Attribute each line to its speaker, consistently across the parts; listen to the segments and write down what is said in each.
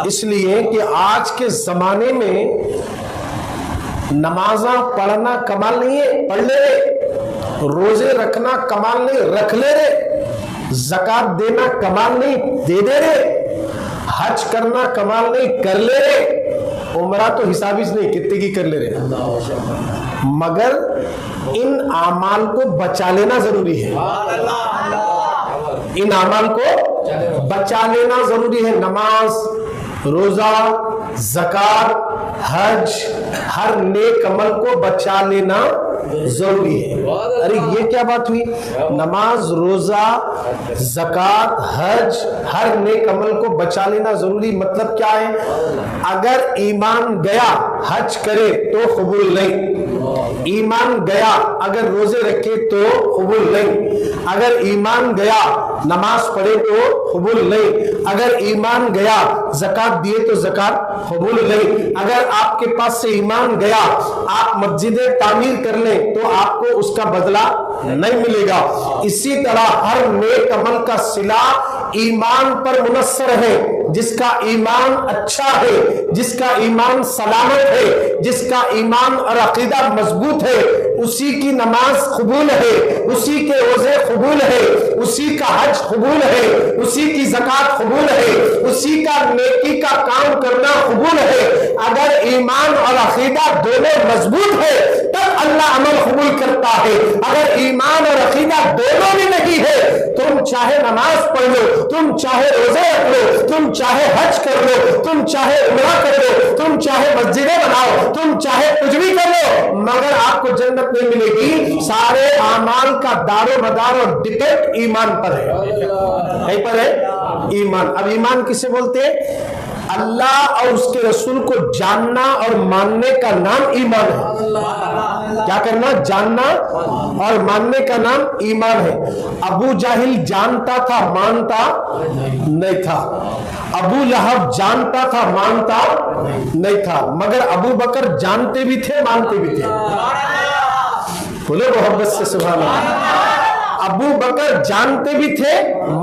Speaker 1: इसलिए कि आज के जमाने में नमाजा पढ़ना कमाल नहीं है, पढ़ ले रे। रोजे रखना कमाल नहीं, रख ले रे। ज़कात देना कमाल नहीं, दे दे रे। हज करना कमाल नहीं, कर ले रे। उम्रा तो हिसाब ही नहीं कितने की कर ले रे, मगर इन आमाल को बचा लेना जरूरी है। इन आमाल को बचा लेना जरूरी है। नमाज, रोजा, ज़कात, हज, हर नेक अमल को बचा लेना जरूरी है। अरे ये क्या बात हुई? नमाज, रोजा, ज़कात, हज, हर नेक अमल को बचा लेना जरूरी मतलब क्या है? अगर ईमान गया हज करे तो कबूल नहीं, ईमान गया अगर रोजे रखे तो कबूल नहीं, अगर ईमान गया नमाज पढ़े तो कबूल नहीं, अगर ईमान गया ज़कात दिए तो ज़कात कबूल नहीं, अगर आपके पास से ईमान गया आप मस्जिदें तामीर कर लें तो आपको उसका बदला नहीं मिलेगा। इसी तरह हर नेक अमल का सिला ईमान पर मुनस्सर है। जिसका ईमान अच्छा है, जिसका ईमान सलामत है, जिसका ईमान और अकीदा मजबूत है, उसी की नमाज कबूल है, उसी के रोजे कबूल है, उसी का हज कबूल है, उसी की ज़कात कबूल है, उसी का नेकी का काम करना कबूल है। अगर ईमान और अकीदा दोनों मजबूत है तब अल्लाह अमल कबूल करता है। अगर ईमान और अकीदा दोनों भी नहीं है, तुम चाहे नमाज पढ़ लो, तुम चाहे रोजे रख लो, तुम चाहे हज कर लो, तुम चाहे उम्रा कर लो, तुम चाहे मस्जिदें बनाओ, तुम चाहे कुछ भी कर लो, मगर आपको जन्नत नहीं मिलेगी। सारे आमाल का दारो मदार और डिपेंड ईमान पर है। कहीं पर है? ईमान। अब ईमान किसे बोलते हैं? अल्लाह और उसके रसूल को जानना और मानने का नाम ईमान है। क्या करना? जानना और मानने का नाम ईमान है। अबू जाहिल जानता था, मानता नहीं था। अबू लहब जानता था, मानता नहीं था, मगर अबू बकर जानते भी थे, मानते भी थे। बोले मोहब्बत से सुभान अल्लाह। अबू बकर जानते भी थे,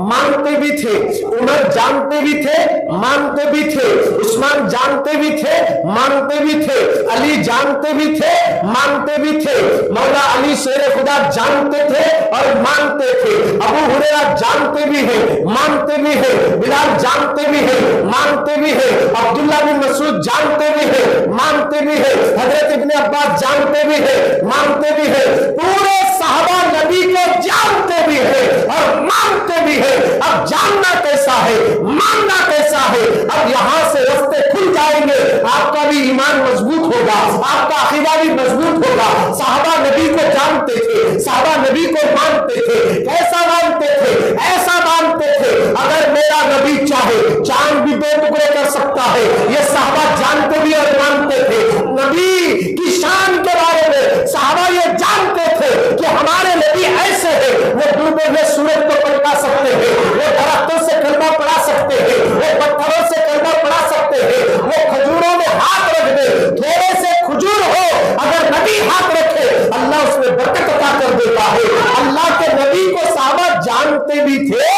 Speaker 1: मानते भी थे। उमर जानते भी थे, मानते भी थे। उस्मान जानते भी थे, मानते भी थे। अली जानते भी थे, मानते भी थे। मौला अली शेर खुदा जानते थे और मानते थे। अबू हुरैरा जानते भी है, मानते भी है। बिलाल जानते भी है, मानते भी है। अब्दुल्ला बिन मसूद जानते भी है, मानते भी है। हजरत इब्ने अब्बास जानते भी है, मानते भी है। पूरे सहाबा नबी को जानते भी है और मानते भी है। अब जानना कैसा है, मानना कैसा है? अब यहां से रास्ते खुल जाएंगे। आपका भी ईमान मजबूत होगा, आपका अकीदा भी मजबूत होगा। सहाबा नबी को जानते थे, सहाबा नबी को मानते थे। कैसा मानते थे? ऐसा मानते थे अगर मेरा नबी चाहे चांद भी दो टुकड़े कर सकता है। ये सहाबा जानते भी और मानते थे। नबी की शान के बारे में सहाबा ये जानते थे कि हमारे नबी ऐसे हैं, वो डूबे हुए सूरज को पलटा सकते हैं, वो दरख्तों से कलमा पढ़ा सकते हैं, वो पत्थरों से कलमा पढ़ा सकते हैं, वो खजूरों में हाथ रख दे, थोड़े से खजूर हो अगर नबी हाथ रखे अल्लाह उसमें बरकत अता कर देता है। अल्लाह के नबी को सहाबा जानते भी थे,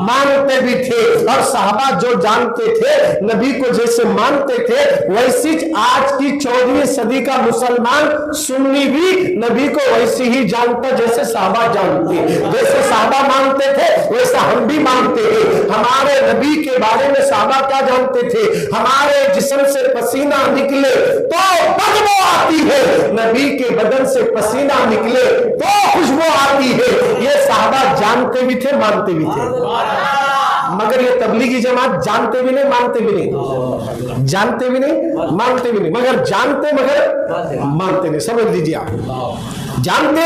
Speaker 1: मानते भी थे। और सहाबा जो जानते थे नबी को जैसे मानते थे, वैसी आज की 14वीं सदी का मुसलमान सुन्नी भी नबी को वैसे ही जानता जैसे सहाबा जानते। जैसे सहाबा मानते थे वैसा हम भी मानते हैं। हमारे नबी के बारे में सहाबा क्या जानते थे? हमारे जिस्म से पसीना निकले तो बदबू आती है, नबी के बदन से पसीना निकले तो खुशबू आती है। ये सहाबा जानते भी थे, मानते भी थे। मगर ये तबलीगी जमात जानते भी नहीं, मानते भी नहीं। जानते भी नहीं, मानते भी नहीं, मगर जानते मगर मानते नहीं। समझ लीजिए आप। जानते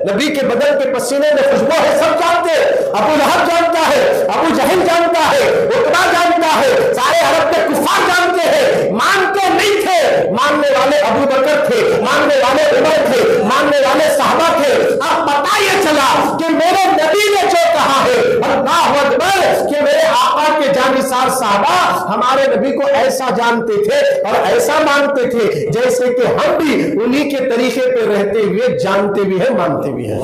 Speaker 1: नबी के बदन के पसीने में खुशबू है, सब जानते। अबू लहब जानता है, अबू जहल जानता है, उतबा जानता है, सारे अरब के कुफार जानते हैं। मानते नहीं थे, मानने वाले अबू बकर थे, मानने वाले उमर थे, मानने वाले सहाबा थे। अब पता ये चला कि मेरे नबी ने जो कहा है, अल्लाहु अकबर, कि मेरे आका के जानिसार सहाबा हमारे नबी को ऐसा जानते थे और ऐसा मानते थे जैसे कि हम भी उन्हीं के तरीके पे रहते हुए जानते भी है, मानते भी है।